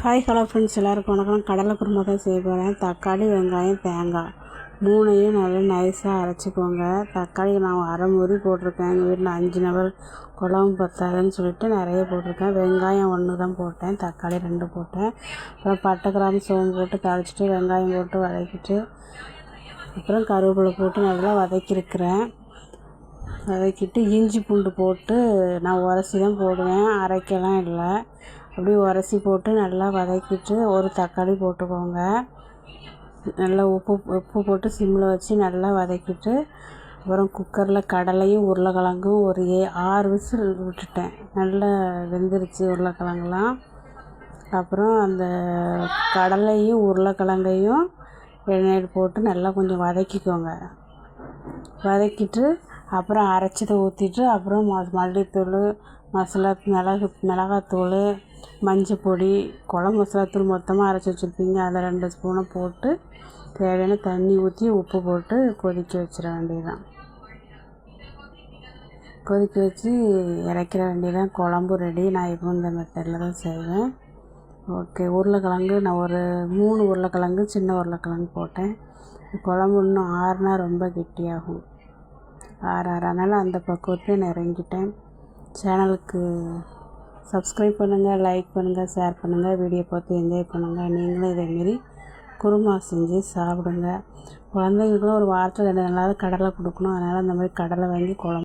Hi hello friends, எல்லாருக்கும் வணக்கம். கடலை குருமா தான் செய்ய போகிறேன். தக்காளி, வெங்காயம், தேங்காய் மூணையும் நல்லா நைஸாக அரைச்சிக்கோங்க. தக்காளி நான் அரை முறி போட்டிருக்கேன். எங்கள் வீட்டில் 5 நபர், குழம்பு பத்தாதுன்னு சொல்லிட்டு நிறைய போட்டிருக்கேன். வெங்காயம் 1 தான் போட்டேன், தக்காளி 2 போட்டேன். அப்புறம் பட்டை, கிராம்பு, சோம்பு போட்டு தாளிச்சிட்டு வெங்காயம் போட்டு வதக்கிட்டு அப்புறம் கருவேப்பிலை போட்டு நல்லா வதக்கிட்டு இஞ்சி பூண்டு போட்டு நான் உரசி தான் போடுவேன், அரைக்கலாம் இல்லை. அப்படியே உரசி போட்டு நல்லா வதக்கிட்டு ஒரு தக்காளி போட்டுக்கோங்க. நல்லா உப்பு போட்டு சிம்மில் வச்சு நல்லா வதக்கிட்டு அப்புறம் குக்கரில் கடலையும் உருளைக்கிழங்கும் ஒரு 6 விசில் விட்டுட்டேன். நல்லா வெந்துருச்சு உருளைக்கிழங்குலாம். அப்புறம் அந்த கடலையும் உருளைக்கிழங்கையும் எண்ணெயில் போட்டு நல்லா கொஞ்சம் வதக்கிக்கோங்க. வதக்கிட்டு அப்புறம் அரைச்சதை ஊற்றிட்டு அப்புறம் மல்லித்தூள், மிளகாத்தூள், மஞ்சள் பொடி, குழம்பு மசாலாத்தூள் மொத்தமாக அரைச்சி வச்சுருப்பீங்க, அதில் 2 ஸ்பூனை போட்டு தேவையான தண்ணி ஊற்றி உப்பு போட்டு கொதிக்க வச்சிட வேண்டியதுதான். கொதிக்க வச்சு இறக்கிற வேண்டியதான். குழம்பு ரெடி. நான் இப்போ இந்த மெத்தடில் தான் செய்வேன். ஓகே. உருளைக்கிழங்கு நான் ஒரு 3 உருளைக்கிழங்கு, சின்ன உருளைக்கிழங்கு போட்டேன். குழம்பு இன்னும் ஆறுனா ரொம்ப கெட்டியாகும். அதனால் அந்த பக்குவத்தை நான் இறங்கிட்டேன். சேனலுக்கு சப்ஸ்கிரைப் பண்ணுங்கள், லைக் பண்ணுங்கள், ஷேர் பண்ணுங்கள், வீடியோ பார்த்து என்ஜாய் பண்ணுங்கள். நீங்களும் இதேமாரி குருமா செஞ்சு சாப்பிடுங்க. குழந்தைங்களுக்குலாம் ஒரு வாரத்தில் 2 நாளாவது கடலை கொடுக்கணும். அதனால் அந்த மாதிரி கடலை வாங்கி குழம்பு